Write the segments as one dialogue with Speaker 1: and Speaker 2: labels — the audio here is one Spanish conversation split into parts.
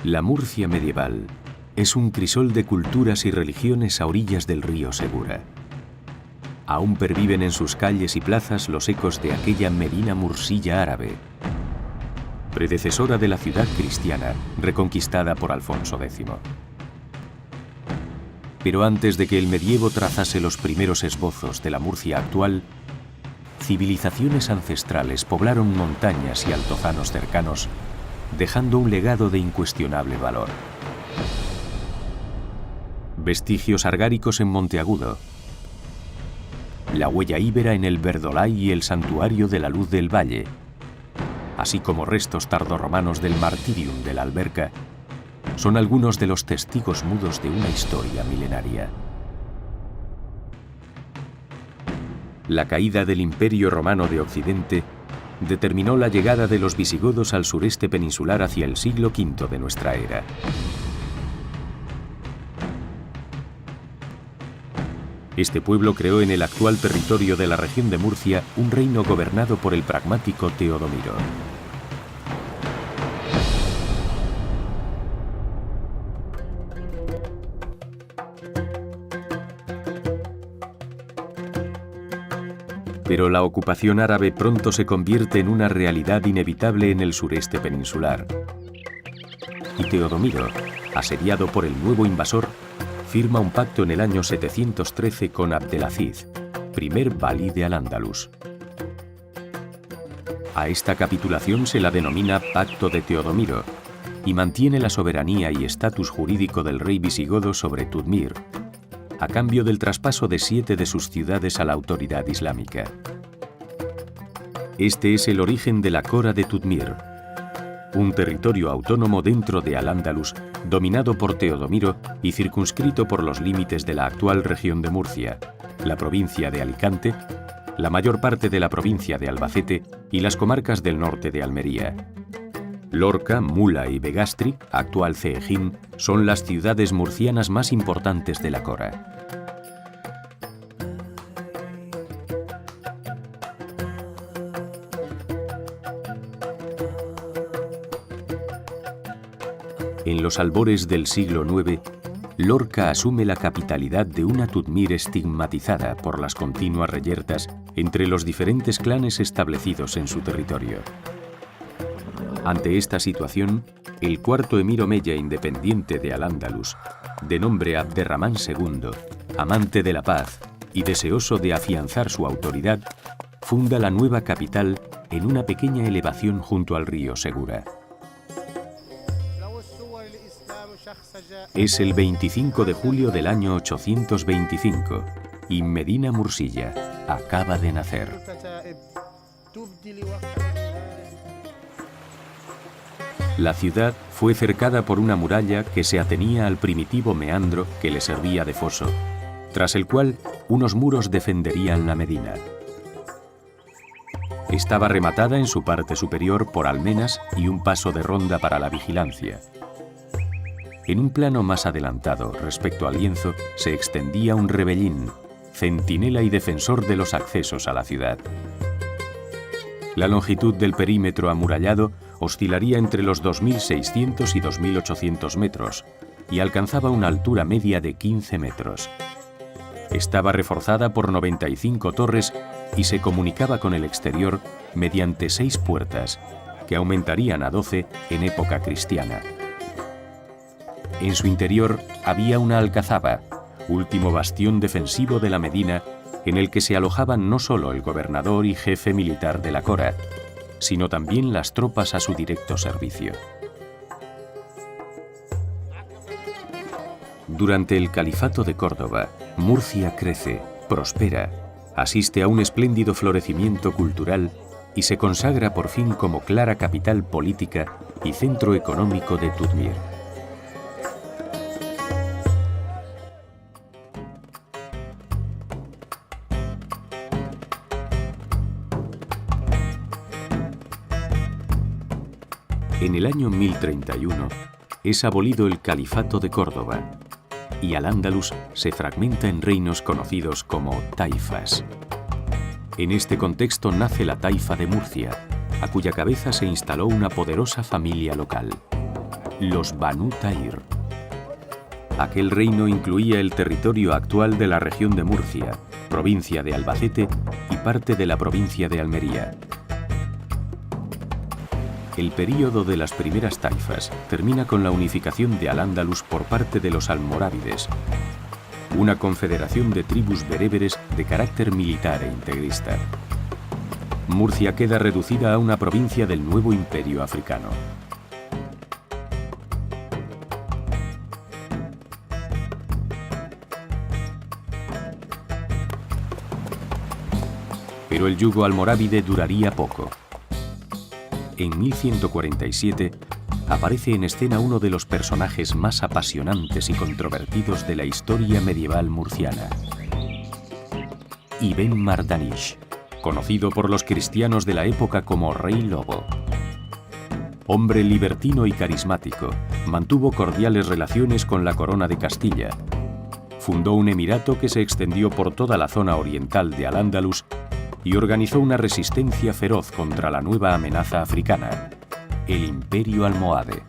Speaker 1: La Murcia medieval es un crisol de culturas y religiones a orillas del río Segura. Aún perviven en sus calles y plazas los ecos de aquella Medina Mursilla árabe, predecesora de la ciudad cristiana reconquistada por Alfonso X. Pero antes de que el medievo trazase los primeros esbozos de la Murcia actual, civilizaciones ancestrales poblaron montañas y altozanos cercanos, dejando un legado de incuestionable valor. Vestigios argáricos en Monteagudo, la huella íbera en el Verdolay y el santuario de la Luz del Valle, así como restos tardorromanos del Martirium de la Alberca, son algunos de los testigos mudos de una historia milenaria. La caída del Imperio Romano de Occidente determinó la llegada de los visigodos al sureste peninsular hacia el siglo V de nuestra era. Este pueblo creó en el actual territorio de la región de Murcia un reino gobernado por el pragmático Teodomiro. Pero la ocupación árabe pronto se convierte en una realidad inevitable en el sureste peninsular. Y Teodomiro, asediado por el nuevo invasor, firma un pacto en el año 713 con Abdelaziz, primer valí de Al-Ándalus. A esta capitulación se la denomina Pacto de Teodomiro y mantiene la soberanía y estatus jurídico del rey visigodo sobre Tudmir, a cambio del traspaso de 7 de sus ciudades a la autoridad islámica. Este es el origen de la Cora de Tudmir, un territorio autónomo dentro de Al-Ándalus, dominado por Teodomiro y circunscrito por los límites de la actual región de Murcia, la provincia de Alicante, la mayor parte de la provincia de Albacete y las comarcas del norte de Almería. Lorca, Mula y Begastri, actual Ceejín, son las ciudades murcianas más importantes de la Cora. En los albores del siglo IX, Lorca asume la capitalidad de una Tudmir estigmatizada por las continuas reyertas entre los diferentes clanes establecidos en su territorio. Ante esta situación, el cuarto emir omeya independiente de Al-Ándalus, de nombre Abderramán II, amante de la paz y deseoso de afianzar su autoridad, funda la nueva capital en una pequeña elevación junto al río Segura. Es el 25 de julio del año 825 y Medina Mursilla acaba de nacer. La ciudad fue cercada por una muralla que se atenía al primitivo meandro que le servía de foso, tras el cual unos muros defenderían la medina. Estaba rematada en su parte superior por almenas y un paso de ronda para la vigilancia. En un plano más adelantado respecto al lienzo se extendía un rebellín, centinela y defensor de los accesos a la ciudad. La longitud del perímetro amurallado oscilaría entre los 2.600 y 2.800 metros y alcanzaba una altura media de 15 metros. Estaba reforzada por 95 torres y se comunicaba con el exterior mediante 6 puertas, que aumentarían a 12 en época cristiana. En su interior había una alcazaba, último bastión defensivo de la Medina, en el que se alojaban no solo el gobernador y jefe militar de la Cora, sino también las tropas a su directo servicio. Durante el Califato de Córdoba, Murcia crece, prospera, asiste a un espléndido florecimiento cultural y se consagra por fin como clara capital política y centro económico de Tudmir. En el año 1031 es abolido el Califato de Córdoba y Al-Ándalus se fragmenta en reinos conocidos como taifas. En este contexto nace la taifa de Murcia, a cuya cabeza se instaló una poderosa familia local, los Banu Tahir. Aquel reino incluía el territorio actual de la región de Murcia, provincia de Albacete y parte de la provincia de Almería. El período de las primeras taifas termina con la unificación de Al-Ándalus por parte de los almorávides, una confederación de tribus bereberes de carácter militar e integrista. Murcia queda reducida a una provincia del nuevo imperio africano. Pero el yugo almorávide duraría poco. En 1147 aparece en escena uno de los personajes más apasionantes y controvertidos de la historia medieval murciana, Ibn Mardanish, conocido por los cristianos de la época como Rey Lobo. Hombre libertino y carismático, mantuvo cordiales relaciones con la corona de Castilla. Fundó un emirato que se extendió por toda la zona oriental de Al-Ándalus y organizó una resistencia feroz contra la nueva amenaza africana, el Imperio Almohade.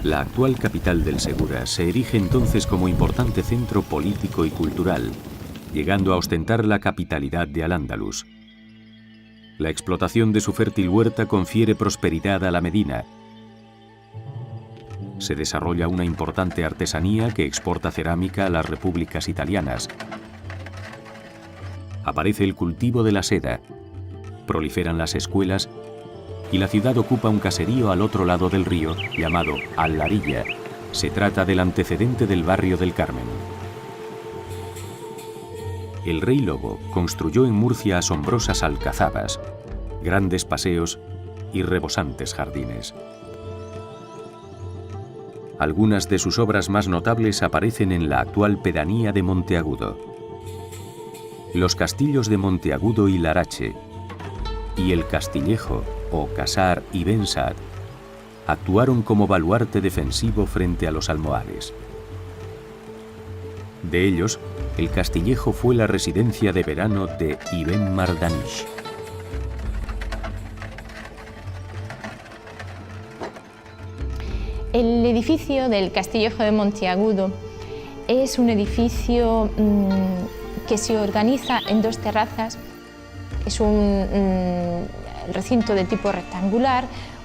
Speaker 1: La actual capital del Segura se erige entonces como importante centro político y cultural, llegando a ostentar la capitalidad de Al-Ándalus. La explotación de su fértil huerta confiere prosperidad a la Medina. Se desarrolla una importante artesanía que exporta cerámica a las repúblicas italianas. Aparece el cultivo de la seda, proliferan las escuelas y la ciudad ocupa un caserío al otro lado del río llamado Al-Larilla. Se trata del antecedente del barrio del Carmen. El Rey Lobo construyó en Murcia asombrosas alcazabas, grandes paseos y rebosantes jardines. Algunas de sus obras más notables aparecen en la actual pedanía de Monteagudo. Los castillos de Monteagudo y Larache y el Castillejo o Casar y Ben Saad actuaron como baluarte defensivo frente a los almohades. De ellos, el Castillejo fue la residencia de verano de Ibn Mardanish.
Speaker 2: El edificio del Castillejo de Monteagudo es un edificio que se organiza en dos terrazas. Es un recinto de tipo rectangular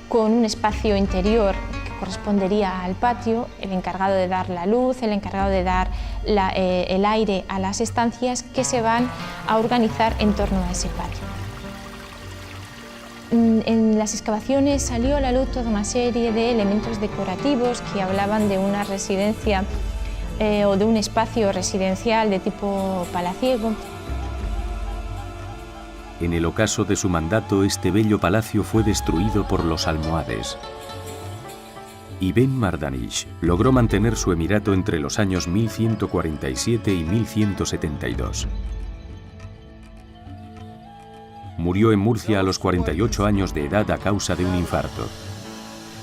Speaker 2: con un espacio interior que correspondería al patio, el encargado de dar la luz, el encargado de dar el aire a las estancias que se van a organizar en torno a ese patio. En las excavaciones salió a la luz toda una serie de elementos decorativos que hablaban de una residencia o de un espacio residencial de tipo palaciego.
Speaker 1: En el ocaso de su mandato, este bello palacio fue destruido por los almohades. Ibn Mardanish logró mantener su emirato entre los años 1147 y 1172. Murió en Murcia a los 48 años de edad a causa de un infarto,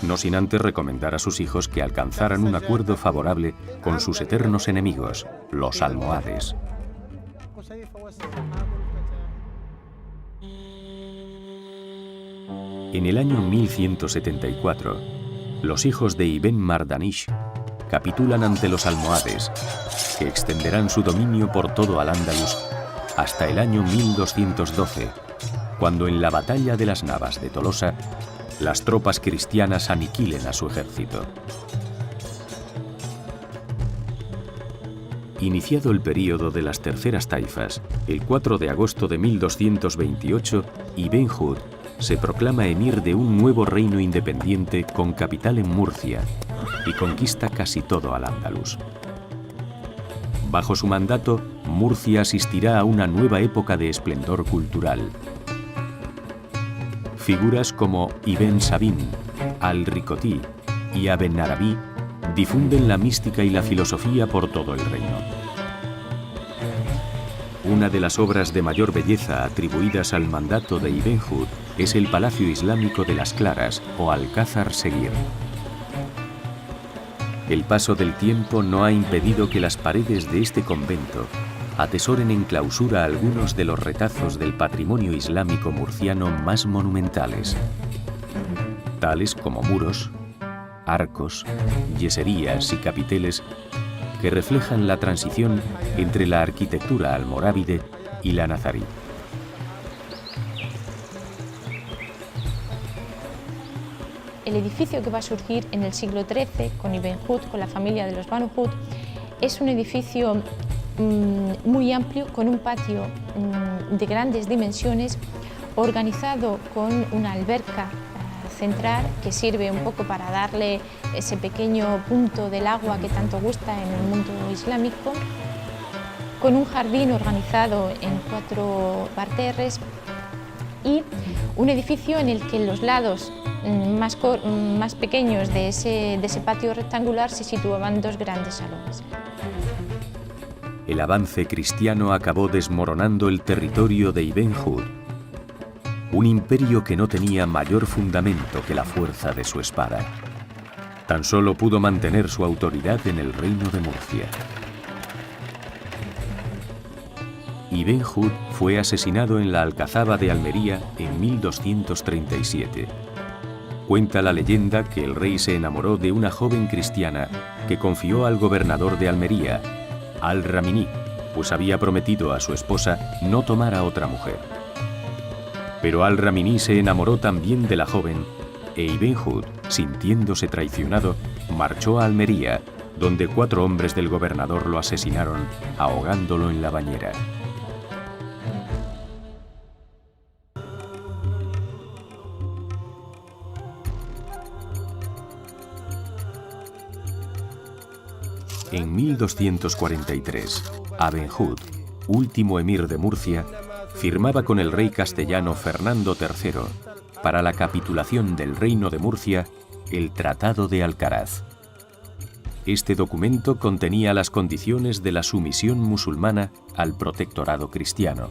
Speaker 1: no sin antes recomendar a sus hijos que alcanzaran un acuerdo favorable con sus eternos enemigos, los almohades. En el año 1174, los hijos de Ibn Mardanish capitulan ante los almohades, que extenderán su dominio por todo Al-Ándalus hasta el año 1212, cuando en la batalla de las Navas de Tolosa, las tropas cristianas aniquilen a su ejército. Iniciado el período de las terceras taifas, el 4 de agosto de 1228, Ibn Hud se proclama emir de un nuevo reino independiente con capital en Murcia y conquista casi todo Al-Ándalus. Bajo su mandato, Murcia asistirá a una nueva época de esplendor cultural. Figuras como Ibn Sabin, Al-Rikotí y Ibn Arabi difunden la mística y la filosofía por todo el reino. Una de las obras de mayor belleza atribuidas al mandato de Ibn Hud es el Palacio Islámico de las Claras o Alcázar Seguir. El paso del tiempo no ha impedido que las paredes de este convento atesoren en clausura algunos de los retazos del patrimonio islámico murciano más monumentales. tales como muros, arcos, yeserías y capiteles que reflejan la transición entre la arquitectura almorávide y la nazarí.
Speaker 2: El edificio que va a surgir en el siglo XIII con Ibn Hud, con la familia de los Banu Hud, es un edificio muy amplio, con un patio de grandes dimensiones, organizado con una alberca central que sirve un poco para darle ese pequeño punto del agua que tanto gusta en el mundo islámico, con un jardín organizado en 4 parterres y un edificio en el que en los lados más pequeños de ese patio rectangular se situaban 2 grandes salones.
Speaker 1: El avance cristiano acabó desmoronando el territorio de Ibn Hud, un imperio que no tenía mayor fundamento que la fuerza de su espada. Tan solo pudo mantener su autoridad en el reino de Murcia. Ibn Hud fue asesinado en la Alcazaba de Almería en 1237. Cuenta la leyenda que el rey se enamoró de una joven cristiana que confió al gobernador de Almería, Al-Ramini, pues había prometido a su esposa no tomar a otra mujer. Pero Al-Ramini se enamoró también de la joven e Ibn Hud, sintiéndose traicionado, marchó a Almería, donde 4 hombres del gobernador lo asesinaron, ahogándolo en la bañera. En 1243, Ibn Hud, último emir de Murcia, firmaba con el rey castellano Fernando III para la capitulación del reino de Murcia el Tratado de Alcaraz. Este documento contenía las condiciones de la sumisión musulmana al protectorado cristiano.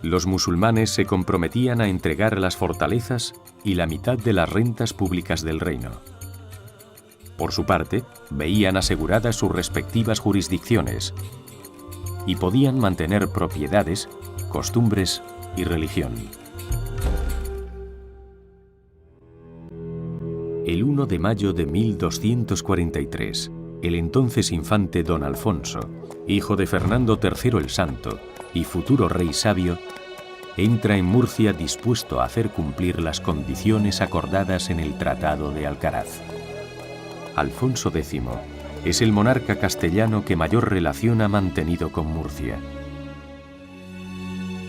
Speaker 1: Los musulmanes se comprometían a entregar las fortalezas y la mitad de las rentas públicas del reino. Por su parte, veían aseguradas sus respectivas jurisdicciones y podían mantener propiedades, costumbres y religión. El 1 de mayo de 1243, el entonces infante don Alfonso, hijo de Fernando III el Santo y futuro rey sabio, entra en Murcia dispuesto a hacer cumplir las condiciones acordadas en el Tratado de Alcaraz. Alfonso X es el monarca castellano que mayor relación ha mantenido con Murcia.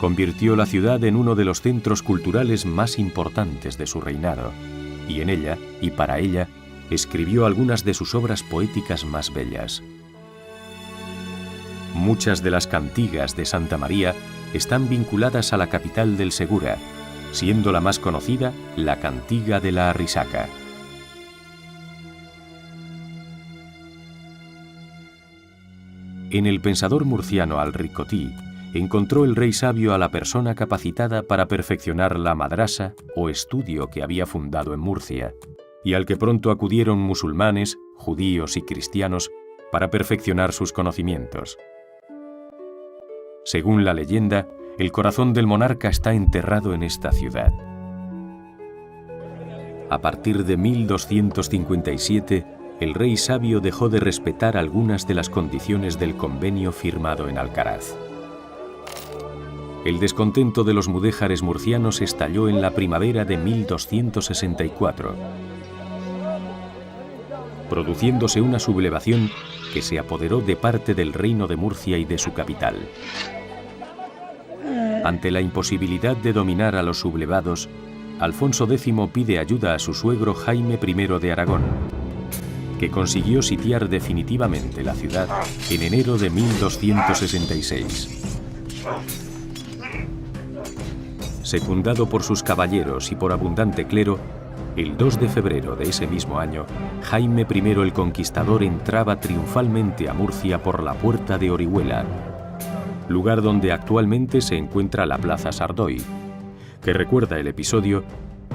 Speaker 1: Convirtió la ciudad en uno de los centros culturales más importantes de su reinado, y en ella, y para ella, escribió algunas de sus obras poéticas más bellas. Muchas de las cantigas de Santa María están vinculadas a la capital del Segura, siendo la más conocida la cantiga de la Arrisaca. En el pensador murciano Al-Ricotí encontró el rey sabio a la persona capacitada para perfeccionar la madrasa o estudio que había fundado en Murcia, y al que pronto acudieron musulmanes, judíos y cristianos para perfeccionar sus conocimientos. Según la leyenda, el corazón del monarca está enterrado en esta ciudad. A partir de 1257, el rey sabio dejó de respetar algunas de las condiciones del convenio firmado en Alcaraz. El descontento de los mudéjares murcianos estalló en la primavera de 1264, produciéndose una sublevación que se apoderó de parte del reino de Murcia y de su capital. Ante la imposibilidad de dominar a los sublevados, Alfonso X pide ayuda a su suegro Jaime I de Aragón, que consiguió sitiar definitivamente la ciudad en enero de 1266. Secundado por sus caballeros y por abundante clero, el 2 de febrero de ese mismo año, Jaime I el Conquistador entraba triunfalmente a Murcia por la puerta de Orihuela, lugar donde actualmente se encuentra la Plaza Sardoy, que recuerda el episodio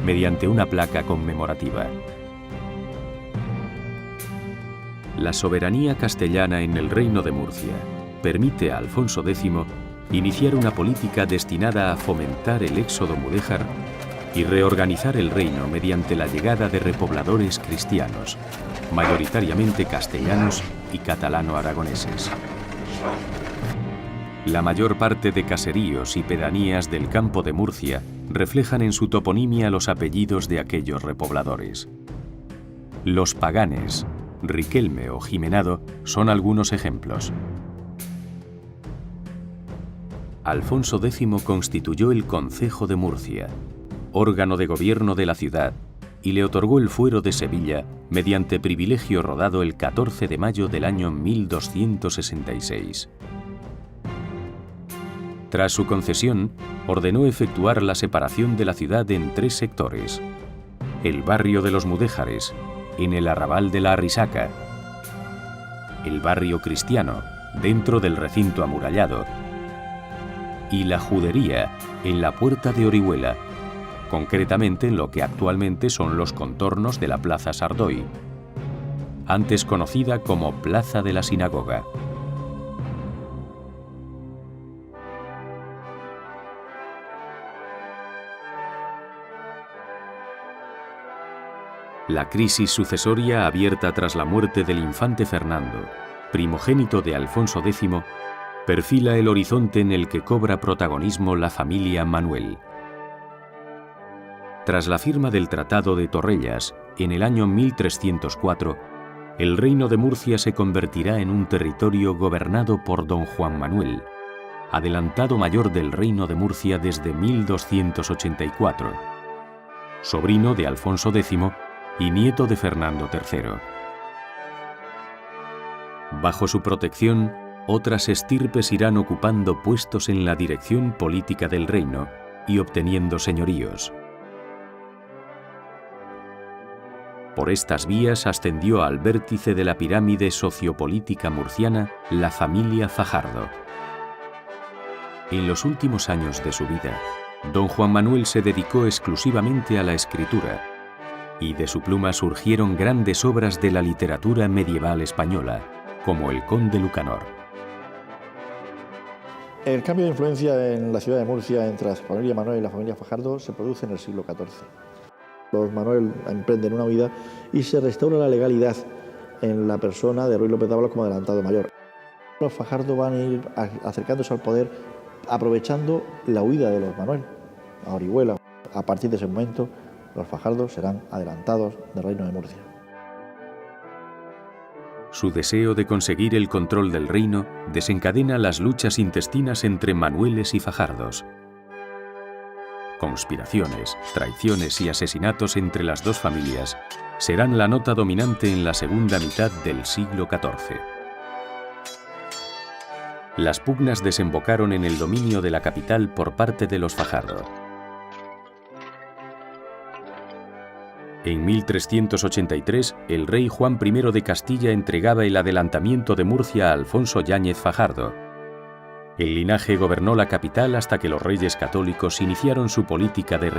Speaker 1: mediante una placa conmemorativa. La soberanía castellana en el reino de Murcia permite a Alfonso X iniciar una política destinada a fomentar el éxodo mudéjar y reorganizar el reino mediante la llegada de repobladores cristianos, mayoritariamente castellanos y catalano-aragoneses. La mayor parte de caseríos y pedanías del campo de Murcia reflejan en su toponimia los apellidos de aquellos repobladores. Los Paganes, Riquelme o Jimenado son algunos ejemplos. Alfonso X constituyó el Concejo de Murcia, órgano de gobierno de la ciudad, y le otorgó el fuero de Sevilla mediante privilegio rodado el 14 de mayo del año 1266. Tras su concesión, ordenó efectuar la separación de la ciudad en 3 sectores: el barrio de los Mudéjares, en el arrabal de la Arrisaca; el barrio cristiano, dentro del recinto amurallado; y la judería, en la puerta de Orihuela, concretamente en lo que actualmente son los contornos de la Plaza Sardoy, antes conocida como Plaza de la Sinagoga. La crisis sucesoria abierta tras la muerte del infante Fernando, primogénito de Alfonso X, perfila el horizonte en el que cobra protagonismo la familia Manuel. Tras la firma del Tratado de Torrellas, en el año 1304, el reino de Murcia se convertirá en un territorio gobernado por don Juan Manuel, adelantado mayor del reino de Murcia desde 1284, sobrino de Alfonso X y nieto de Fernando III. Bajo su protección, otras estirpes irán ocupando puestos en la dirección política del reino y obteniendo señoríos. Por estas vías ascendió al vértice de la pirámide sociopolítica murciana la familia Fajardo. En los últimos años de su vida, don Juan Manuel se dedicó exclusivamente a la escritura, y de su pluma surgieron grandes obras de la literatura medieval española, como El Conde Lucanor.
Speaker 3: El cambio de influencia en la ciudad de Murcia entre la familia Manuel y la familia Fajardo se produce en el siglo XIV. Los Manuel emprenden una huida y se restaura la legalidad en la persona de Ruy López Dávalos como adelantado mayor. Los Fajardo van a ir acercándose al poder aprovechando la huida de los Manuel a Orihuela. A partir de ese momento, los Fajardo serán adelantados del reino de Murcia.
Speaker 1: Su deseo de conseguir el control del reino desencadena las luchas intestinas entre Manueles y Fajardos. Conspiraciones, traiciones y asesinatos entre las dos familias serán la nota dominante en la segunda mitad del siglo XIV. Las pugnas desembocaron en el dominio de la capital por parte de los Fajardo. En 1383, el rey Juan I de Castilla entregaba el adelantamiento de Murcia a Alfonso Yáñez Fajardo. El linaje gobernó la capital hasta que los reyes católicos iniciaron su política de